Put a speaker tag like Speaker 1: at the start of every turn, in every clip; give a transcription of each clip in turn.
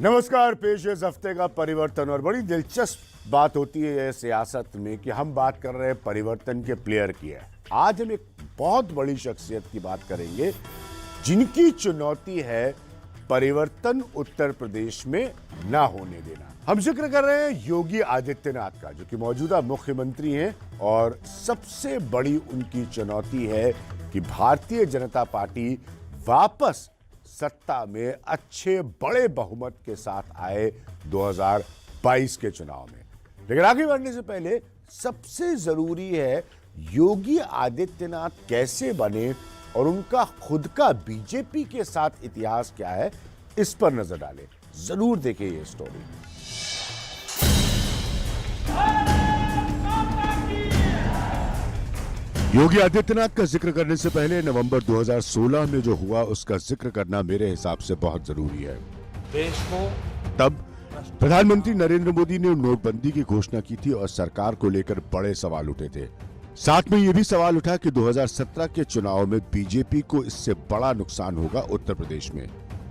Speaker 1: नमस्कार। पेश है इस हफ्ते का परिवर्तन। और बड़ी दिलचस्प बात होती है सियासत में कि हम बात कर रहे हैं परिवर्तन के प्लेयर की है। आज हम एक बहुत बड़ी शख्सियत की बात करेंगे जिनकी चुनौती है परिवर्तन उत्तर प्रदेश में ना होने देना। हम जिक्र कर रहे हैं योगी आदित्यनाथ का, जो कि मौजूदा मुख्यमंत्री हैं और सबसे बड़ी उनकी चुनौती है कि भारतीय जनता पार्टी वापस सत्ता में अच्छे बड़े बहुमत के साथ आए 2022 के चुनाव में। लेकिन आगे बढ़ने से पहले सबसे जरूरी है योगी आदित्यनाथ कैसे बने और उनका खुद का बीजेपी के साथ इतिहास क्या है, इस पर नजर डालें। जरूर देखिए ये स्टोरी। योगी आदित्यनाथ का जिक्र करने से पहले नवंबर 2016 में जो हुआ उसका जिक्र करना मेरे हिसाब से बहुत जरूरी है।
Speaker 2: देश को
Speaker 1: तब प्रधानमंत्री नरेंद्र मोदी ने नोटबंदी की घोषणा की थी और सरकार को लेकर बड़े सवाल उठे थे। साथ में यह भी सवाल उठा कि 2017 के चुनाव में बीजेपी को इससे बड़ा नुकसान होगा उत्तर प्रदेश में।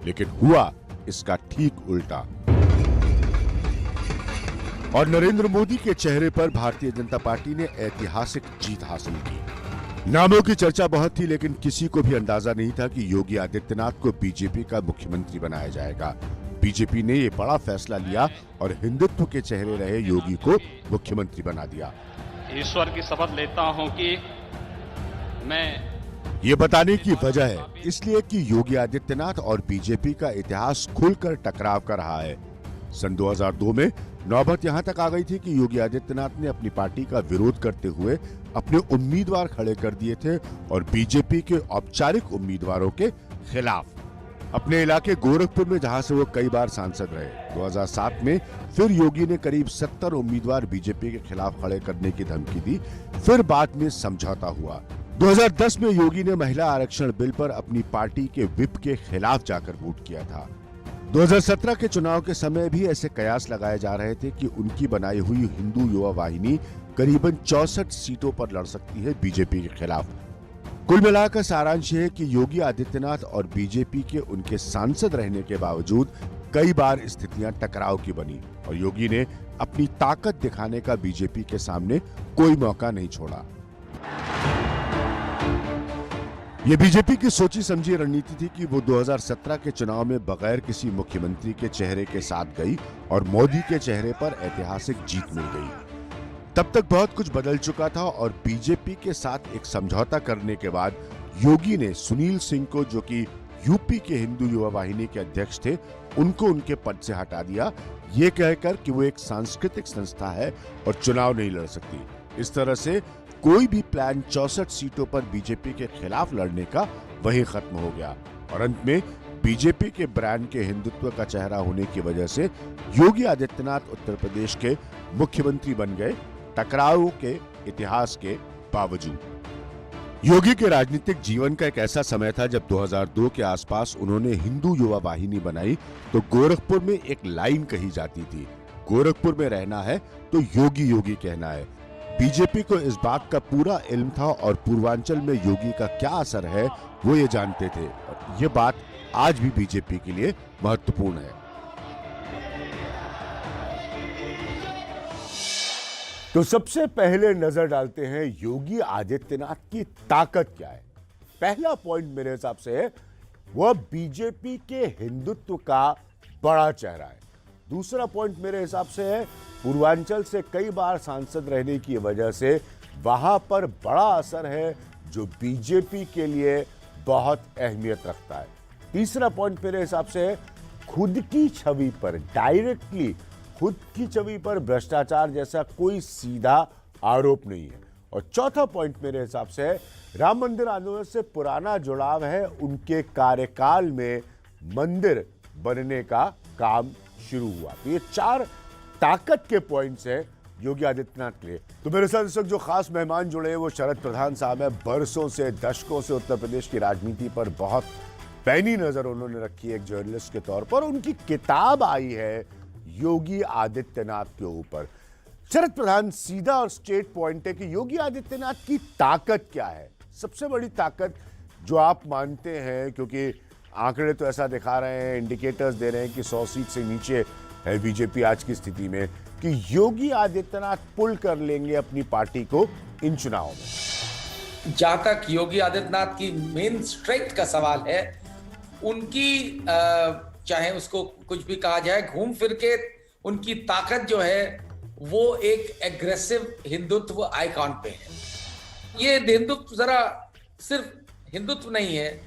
Speaker 1: लेकिन हुआ इसका ठीक उल्टा और नरेंद्र मोदी के चेहरे पर भारतीय जनता पार्टी ने ऐतिहासिक जीत हासिल की। नामों की चर्चा बहुत थी, लेकिन किसी को भी अंदाजा नहीं था कि योगी आदित्यनाथ को बीजेपी का मुख्यमंत्री बनाया जाएगा। बीजेपी ने यह बड़ा फैसला लिया और हिंदुत्व के चेहरे रहे योगी को मुख्यमंत्री बना दिया।
Speaker 2: ईश्वर की शपथ लेता हूं कि मैं
Speaker 1: ये बताने की वजह है इसलिए कि योगी आदित्यनाथ और बीजेपी का इतिहास खुलकर टकराव कर रहा है। सन 2002 में नौबत यहां तक आ गई थी कि योगी आदित्यनाथ ने अपनी पार्टी का विरोध करते हुए अपने उम्मीदवार खड़े कर दिए थे और बीजेपी के औपचारिक उम्मीदवारों के खिलाफ। अपने इलाके गोरखपुर में, जहां से वो कई बार सांसद रहे, 2007 में फिर योगी ने करीब 70 उम्मीदवार बीजेपी के खिलाफ खड़े करने की धमकी दी। फिर बाद में समझौता हुआ। 2010 में योगी ने महिला आरक्षण बिल पर अपनी पार्टी के विप के खिलाफ जाकर वोट किया था। 2017 के चुनाव के समय भी ऐसे कयास लगाए जा रहे थे कि उनकी बनाई हुई हिंदू युवा वाहिनी करीबन 64 सीटों पर लड़ सकती है बीजेपी के खिलाफ। कुल मिलाकर सारांश है कि योगी आदित्यनाथ और बीजेपी के उनके सांसद रहने के बावजूद कई बार स्थितियां टकराव की बनी और योगी ने अपनी ताकत दिखाने का बीजेपी के सामने कोई मौका नहीं छोड़ा। ये बीजेपी की सोची समझी रणनीति थी कि वो 2017 के चुनाव में बगैर किसी मुख्यमंत्री के चेहरे के साथ गई और मोदी के चेहरे पर ऐतिहासिक जीत मिल गई। तब तक बहुत कुछ बदल चुका था और बीजेपी के साथ एक समझौता करने के बाद योगी ने सुनील सिंह को, जो कि यूपी के हिंदू युवा वाहिनी के अध्यक्ष थे, उनको उनके पद से हटा दिया, ये कहकर कि वो एक सांस्कृतिक संस्था है और चुनाव नहीं लड़ सकती। इस तरह से कोई भी प्लान 64 सीटों पर बीजेपी के खिलाफ लड़ने का वही खत्म हो गया और अंत में बीजेपी के ब्रांड के हिंदुत्व का चेहरा होने की वजह से योगी आदित्यनाथ उत्तर प्रदेश के मुख्यमंत्री बन गए, टकराव के इतिहास के बावजूद। योगी के राजनीतिक जीवन का एक ऐसा समय था जब 2002 के आसपास उन्होंने हिंदू युवा वाहिनी बनाई तो गोरखपुर में एक लाइन कही जाती थी, गोरखपुर में रहना है तो योगी योगी कहना है। बीजेपी को इस बात का पूरा इल्म था और पूर्वांचल में योगी का क्या असर है वो ये जानते थे और ये बात आज भी बीजेपी के लिए महत्वपूर्ण है। तो सबसे पहले नजर डालते हैं योगी आदित्यनाथ की ताकत क्या है। पहला पॉइंट मेरे हिसाब से है वह बीजेपी के हिंदुत्व का बड़ा चेहरा है। दूसरा पॉइंट मेरे हिसाब से है पूर्वांचल से कई बार सांसद रहने की वजह से वहां पर बड़ा असर है जो बीजेपी के लिए बहुत अहमियत रखता है। तीसरा पॉइंट मेरे हिसाब से है खुद की छवि पर, डायरेक्टली खुद की छवि पर भ्रष्टाचार जैसा कोई सीधा आरोप नहीं है। और चौथा पॉइंट मेरे हिसाब से है राम मंदिर आंदोलन से पुराना जुड़ाव है, उनके कार्यकाल में मंदिर बनने का काम शुरू हुआ। तो ये 4 ताकत के पॉइंट्स हैं योगी आदित्यनाथ के लिए। तो मेरे साथ इस वक्त जो खास मेहमान जुड़े हैं वो शरद प्रधान साहब हैं। बरसों से, दशकों से उत्तर प्रदेश की राजनीति पर बहुत पैनी नजर उन्होंने रखी है एक जर्नलिस्ट के तौर पर। उनकी किताब आई है योगी आदित्यनाथ के ऊपर। शरद प्रधान, सीधा और स्ट्रेट पॉइंट है कि योगी आदित्यनाथ की ताकत क्या है, सबसे बड़ी ताकत जो आप मानते हैं, क्योंकि आंकड़े तो ऐसा दिखा रहे हैं, इंडिकेटर्स दे रहे हैं कि 100 सीट से नीचे है बीजेपी आज की स्थिति में, कि योगी आदित्यनाथ पुल कर लेंगे अपनी पार्टी को इन चुनावों में।
Speaker 3: जहां तक योगी आदित्यनाथ की मेन स्ट्रेंथ का सवाल है, उनकी चाहे उसको कुछ भी कहा जाए, घूम फिर के उनकी ताकत जो है वो एक एग्रेसिव हिंदुत्व आइकॉन पे है। ये हिंदुत्व जरा सिर्फ हिंदुत्व नहीं है,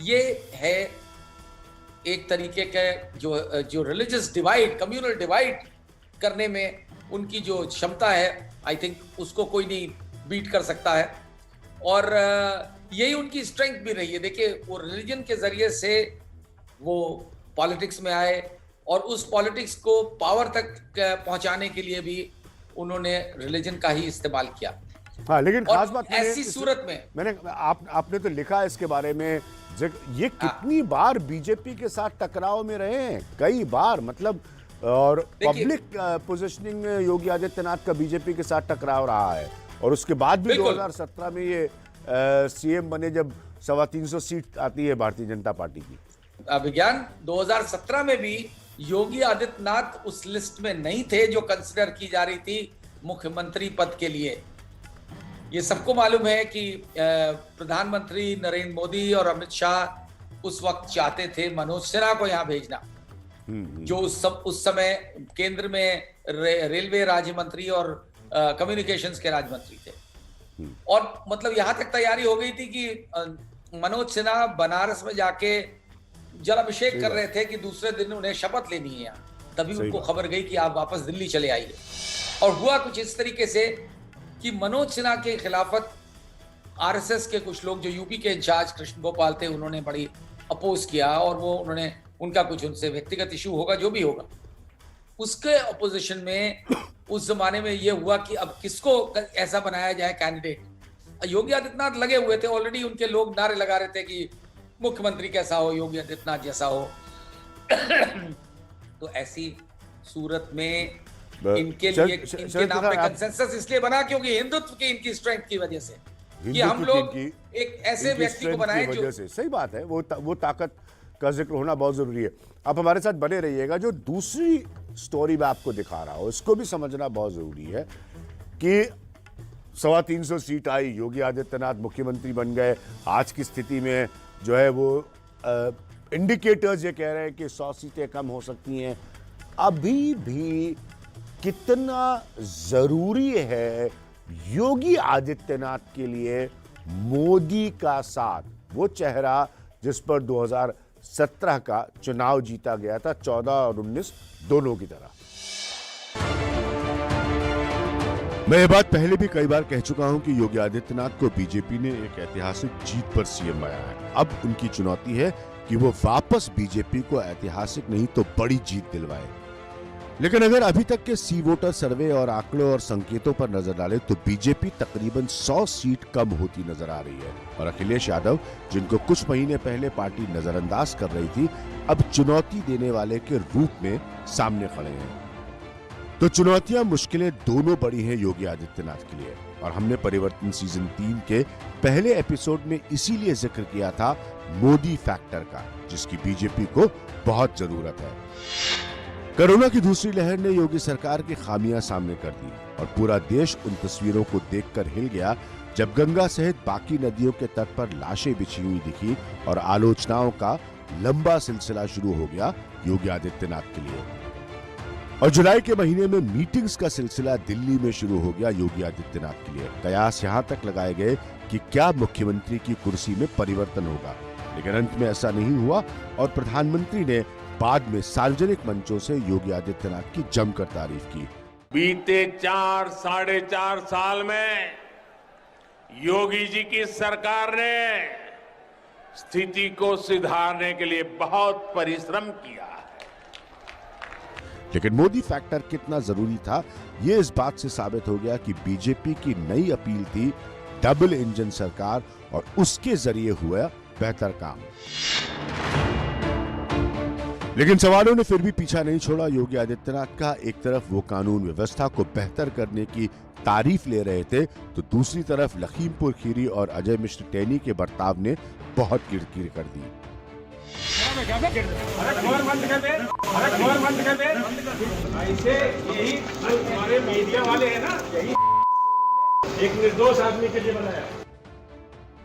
Speaker 3: ये है एक तरीके का जो रिलीजियस डिवाइड, कम्युनल डिवाइड करने में उनकी जो क्षमता है, आई थिंक उसको कोई नहीं बीट कर सकता है। और यही उनकी स्ट्रेंथ भी रही है। देखिए, वो रिलीजन के जरिए से वो पॉलिटिक्स में आए और उस पॉलिटिक्स को पावर तक पहुंचाने के लिए भी उन्होंने रिलीजन का ही इस्तेमाल किया।
Speaker 1: हाँ, लेकिन खास बात
Speaker 3: ऐसी सूरत में
Speaker 1: आपने तो लिखा है इसके बारे में, ये कितनी बार बीजेपी के साथ टकराव में रहे हैं, कई बार, मतलब, और पब्लिक पोजीशनिंग में योगी आदित्यनाथ का बीजेपी के साथ टकराव रहा है। और उसके बाद भी 2017 में ये सीएम बने, जब 325 सीट आती है भारतीय जनता पार्टी की।
Speaker 3: विज्ञान 2017 में भी योगी आदित्यनाथ उस लिस्ट में नहीं थे जो कंसिडर की जा रही थी मुख्यमंत्री पद के लिए। ये सबको मालूम है कि प्रधानमंत्री नरेंद्र मोदी और अमित शाह उस वक्त चाहते थे मनोज सिन्हा को यहां भेजना, जो उस समय केंद्र में रेलवे राज्य मंत्री और कम्युनिकेशंस के राज्य मंत्री थे। और मतलब यहां तक तैयारी हो गई थी कि मनोज सिन्हा बनारस में जाके जलाभिषेक कर रहे थे कि दूसरे दिन उन्हें शपथ लेनी है यहाँ, तभी उनको खबर गई कि आप वापस दिल्ली चले आइए। और हुआ कुछ इस तरीके से कि मनोज सिन्हा के खिलाफत आरएसएस के कुछ लोग, जो यूपी के इंचार्ज कृष्ण गोपाल थे, उन्होंने बड़ी अपोज किया। और वो उनका कुछ उनसे व्यक्तिगत इशू होगा, जो भी होगा, उसके अपोजिशन में उस जमाने में ये हुआ कि अब किसको ऐसा बनाया जाए कैंडिडेट। योगी आदित्यनाथ लगे हुए थे, ऑलरेडी उनके लोग नारे लगा रहे थे कि मुख्यमंत्री कैसा हो, योगी आदित्यनाथ जैसा हो। तो ऐसी सूरत में इनके लिए इनके नाम पे कंसेंसस इसलिए बना क्योंकि हिंदुत्व की इनकी स्ट्रेंथ की वजह से, कि हम लोग एक ऐसे व्यक्ति को बनाए जो,
Speaker 1: सही बात है, वो ताकत का जिक्र होना बहुत जरूरी है। आप हमारे साथ बने रहिएगा। जो दूसरी स्टोरी मैं आपको दिखा रहा हूं, इसको भी समझना बहुत जरूरी है कि 325 सीट आई, योगी आदित्यनाथ मुख्यमंत्री बन गए। आज की स्थिति में जो है वो इंडिकेटर्स ये कह रहे हैं कि 100 सीटें कम हो सकती हैं। अभी भी कितना जरूरी है योगी आदित्यनाथ के लिए मोदी का साथ, वो चेहरा जिस पर 2017 का चुनाव जीता गया था, 14 और 19 दोनों की तरह। मैं ये बात पहले भी कई बार कह चुका हूं कि योगी आदित्यनाथ को बीजेपी ने एक ऐतिहासिक जीत पर सीएम बनाया है। अब उनकी चुनौती है कि वो वापस बीजेपी को ऐतिहासिक नहीं तो बड़ी जीत दिलवाए। लेकिन अगर अभी तक के सी वोटर सर्वे और आंकड़ों और संकेतों पर नजर डालें तो बीजेपी तकरीबन 100 सीट कम होती नजर आ रही है। और अखिलेश यादव, जिनको कुछ महीने पहले पार्टी नजरअंदाज कर रही थी, अब चुनौती देने वाले के रूप में सामने खड़े हैं। तो चुनौतियां, मुश्किलें दोनों बड़ी हैं योगी आदित्यनाथ के लिए। और हमने परिवर्तन सीजन 3 के पहले एपिसोड में इसीलिए जिक्र किया था मोदी फैक्टर का, जिसकी बीजेपी को बहुत जरूरत है। कोरोना की दूसरी लहर ने योगी सरकार की खामियां सामने कर दी और पूरा देश उन तस्वीरों को देखकर हिल गया जब गंगा सहित बाकी नदियों के तट पर लाशें बिछी हुई दिखी और आलोचनाओं का लंबा सिलसिला शुरू हो गया योगी आदित्यनाथ के लिए। और जुलाई के महीने में मीटिंग्स का सिलसिला दिल्ली में शुरू हो गया योगी आदित्यनाथ के लिए। कयास यहां तक लगाए गए कि क्या मुख्यमंत्री की कुर्सी में परिवर्तन होगा, लेकिन अंत में ऐसा नहीं हुआ और प्रधानमंत्री ने बाद में सार्वजनिक मंचों से योगी आदित्यनाथ की जमकर तारीफ की।
Speaker 4: बीते 4-4.5 साल में योगी जी की सरकार ने स्थिति को सुधारने के लिए बहुत परिश्रम किया है।
Speaker 1: लेकिन मोदी फैक्टर कितना जरूरी था, यह इस बात से साबित हो गया कि बीजेपी की नई अपील थी डबल इंजन सरकार और उसके जरिए हुआ बेहतर काम। लेकिन सवालों ने फिर भी पीछा नहीं छोड़ा योगी आदित्यनाथ का। एक तरफ वो कानून व्यवस्था को बेहतर करने की तारीफ ले रहे थे, तो दूसरी तरफ लखीमपुर खीरी और अजय मिश्र टेनी के बर्ताव ने बहुत किरकिर कर दी।
Speaker 5: ऐसे यही हमारे मीडिया वाले हैं ना, यही एक निर्दोष आदमी के लिए बनाया।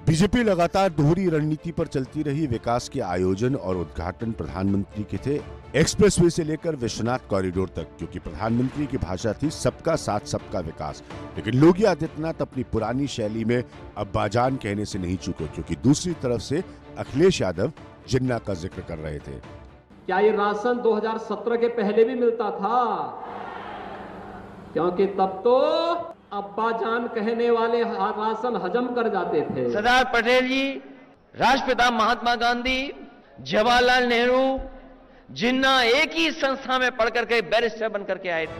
Speaker 1: बीजेपी लगातार दोहरी रणनीति पर चलती रही। विकास के आयोजन और उद्घाटन प्रधानमंत्री के थे, एक्सप्रेसवे से लेकर विश्वनाथ कॉरिडोर तक, क्योंकि प्रधानमंत्री की भाषा थी सबका साथ सबका विकास। लेकिन योगी आदित्यनाथ अपनी पुरानी शैली में अब्बाजान कहने से नहीं चूके, क्योंकि दूसरी तरफ से अखिलेश यादव जिन्ना का जिक्र कर रहे थे।
Speaker 6: क्या ये राशन 2017 के पहले भी मिलता था? क्योंकि तब तो अब्बाजान कहने वाले राशन हजम कर जाते थे।
Speaker 7: सरदार पटेल जी, राष्ट्रपिता महात्मा गांधी, जवाहरलाल नेहरू, जिन्ना एक ही संस्था में पढ़ करके बैरिस्टर बन करके आए थे।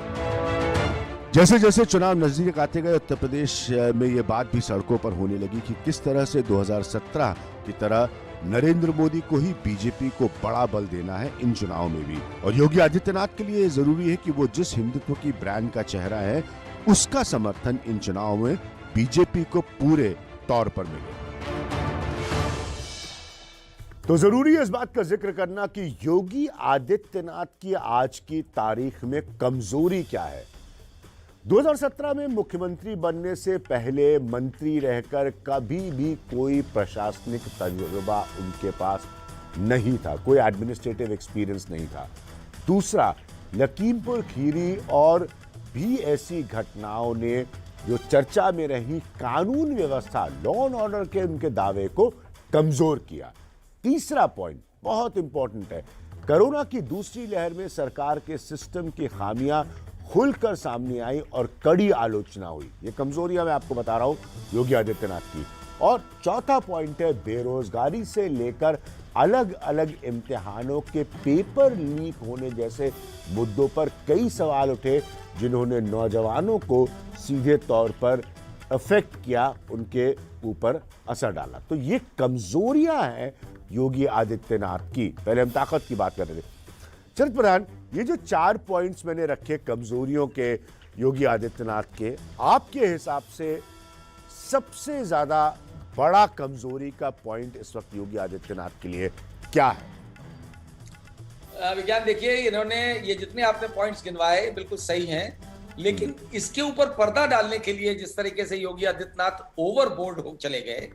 Speaker 1: जैसे जैसे चुनाव नजदीक आते गए, उत्तर प्रदेश में ये बात भी सड़कों पर होने लगी कि किस तरह से 2017 की तरह नरेंद्र मोदी को ही बीजेपी को बड़ा बल देना है इन चुनाव में भी। और योगी आदित्यनाथ के लिए जरूरी है कि वो जिस हिंदुत्व की ब्रांड का चेहरा है, उसका समर्थन इन चुनाव में बीजेपी को पूरे तौर पर मिले। तो जरूरी है इस बात का जिक्र करना कि योगी आदित्यनाथ की आज की तारीख में कमजोरी क्या है। 2017 में मुख्यमंत्री बनने से पहले मंत्री रहकर कभी भी कोई प्रशासनिक तजुर्बा उनके पास नहीं था, कोई एडमिनिस्ट्रेटिव एक्सपीरियंस नहीं था। दूसरा, लखीमपुर खीरी और भी ऐसी घटनाओं ने जो चर्चा में रही कानून व्यवस्था, लॉ एंड ऑर्डर के उनके दावे को कमजोर किया। तीसरा पॉइंट बहुत इंपॉर्टेंट है, कोरोना की दूसरी लहर में सरकार के सिस्टम की खामियां खुलकर सामने आई और कड़ी आलोचना हुई। ये कमजोरियां मैं आपको बता रहा हूं योगी आदित्यनाथ की। और चौथा पॉइंट है, बेरोजगारी से लेकर अलग अलग इम्तिहानों के पेपर लीक होने जैसे मुद्दों पर कई सवाल उठे, जिन्होंने नौजवानों को सीधे तौर पर अफेक्ट किया, उनके ऊपर असर डाला। तो ये कमजोरियां हैं योगी आदित्यनाथ की। पहले हम ताकत की बात कर रहे थे। शरद प्रधान, ये जो 4 पॉइंट्स मैंने रखे कमजोरियों के योगी आदित्यनाथ के, आपके हिसाब से सबसे ज्यादा बड़ा कमजोरी का पॉइंट इस वक्त योगी आदित्यनाथ के लिए क्या है?
Speaker 3: विज्ञान, देखिए, इन्होंने ये जितने आपने पॉइंट्स गिनवाए बिल्कुल सही हैं, लेकिन इसके ऊपर पर्दा डालने के लिए जिस तरीके से योगी आदित्यनाथ ओवरबोर्ड हो चले गए,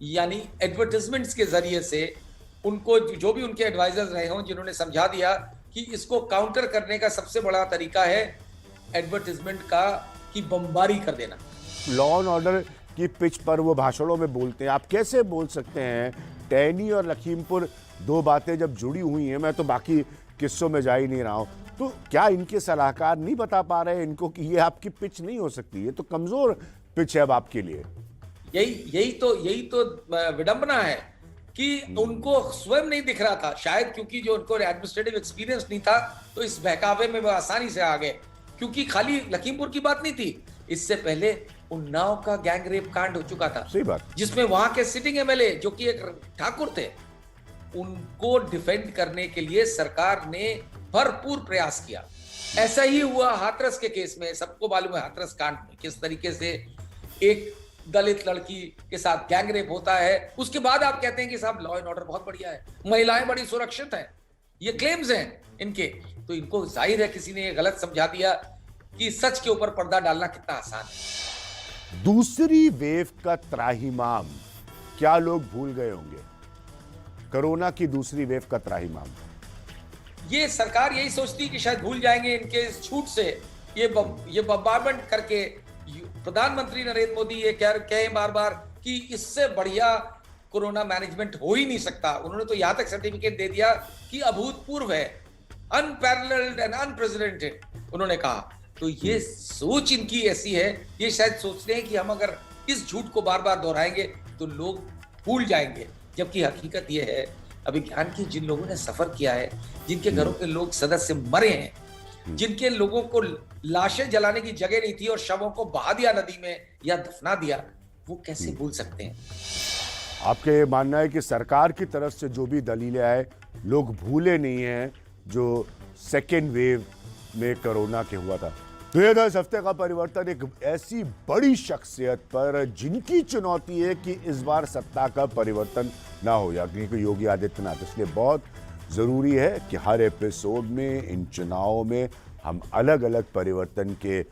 Speaker 3: यानी एडवर्टाइजमेंट्स के जरिए से उनको जो भी उनके एडवाइजर्स रहे हों, जिन्होंने समझा दिया कि इसको काउंटर करने का सबसे बड़ा तरीका है एडवर्टाइजमेंट का, कि बमबारी कर देना।
Speaker 1: लॉ एंड ऑर्डर की पिच पर वो भाषणों में बोलते हैं, आप कैसे बोल सकते हैं? टैनी और लखीमपुर दो बातें जब जुड़ी हुई हैं, मैं तो बाकी किस्सों में जा ही नहीं रहा हूं, तो क्या इनके सलाहकार नहीं बता पा रहे इनको कि ये आपकी पिच नहीं हो सकती? ये तो कमजोर पिच है अब आपके लिए।
Speaker 3: यही तो विडंबना है कि उनको स्वयं नहीं दिख रहा था, शायद क्योंकि जो उनको एडमिनिस्ट्रेटिव एक्सपीरियंस नहीं था, तो इस बहकावे में वो आसानी से आ गए। क्योंकि खाली लखीमपुर की बात नहीं थी, इससे पहले उन्नाव का गैंग रेप कांड हो चुका था,
Speaker 1: सही बात, जिसमें
Speaker 3: वहां के सिटिंग एमएलए जो कि एक ठाकुर थे, उनको डिफेंड करने के लिए सरकार ने भरपूर प्रयास किया। ऐसा ही हुआ हाथरस के केस में। सबको मालूम है हाथरस कांड में किस तरीके से एक दलित लड़की के साथ गैंग रेप होता है। उसके बाद आप कहते हैं कि साहब लॉ एंड ऑर्डर बहुत बढ़िया है, महिलाएं बड़ी सुरक्षित हैं, ये क्लेम्स हैं इनके। तो इनको जाहिर है किसी ने ये गलत समझा दिया कि सच के ऊपर पर्दा डालना कितना आसान है।
Speaker 1: दूसरी वेव का त्राहिमाम क्या लोग भूल गए होंगे? कोरोना की दूसरी वेव का त्राहिमाम
Speaker 3: ये सरकार यही सोचती कि शायद भूल जाएंगे इनके इस छूट से, ये बम्बारमेंट करके। प्रधानमंत्री नरेंद्र मोदी ये कहे बार बार कि इससे बढ़िया कोरोना मैनेजमेंट हो ही नहीं सकता। उन्होंने तो यहां तक सर्टिफिकेट दे दिया कि अभूतपूर्व है, अनपैरेलल्ड एंड अनप्रेसिडेंटेड उन्होंने कहा। तो ये सोच इनकी ऐसी है, ये शायद सोचते हैं कि हम अगर इस झूठ को बार बार दोहराएंगे तो लोग भूल जाएंगे। जबकि हकीकत ये है, अभिज्ञान की जिन लोगों ने सफर किया है, जिनके घरों के लोग सदस्य मरे हैं, जिनके लोगों को लाशें जलाने की जगह नहीं थी और शवों को बहा दिया नदी में या दफना दिया, वो कैसे भूल सकते हैं?
Speaker 1: आपका ये मानना है कि सरकार की तरफ से जो भी दलीलें आए, लोग भूले नहीं हैं जो सेकेंड वेव में कोरोना के हुआ था। तो ये था इस हफ्ते का परिवर्तन, एक ऐसी बड़ी शख्सियत पर जिनकी चुनौती है कि इस बार सत्ता का परिवर्तन ना हो, या क्योंकि योगी आदित्यनाथ, इसलिए बहुत जरूरी है कि हर एपिसोड में इन चुनावों में हम अलग अलग परिवर्तन के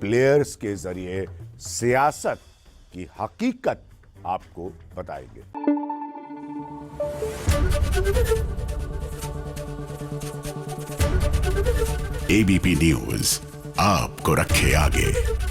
Speaker 1: प्लेयर्स के जरिए सियासत की हकीकत आपको बताएंगे।
Speaker 8: एबीपी न्यूज आपको रखे आगे।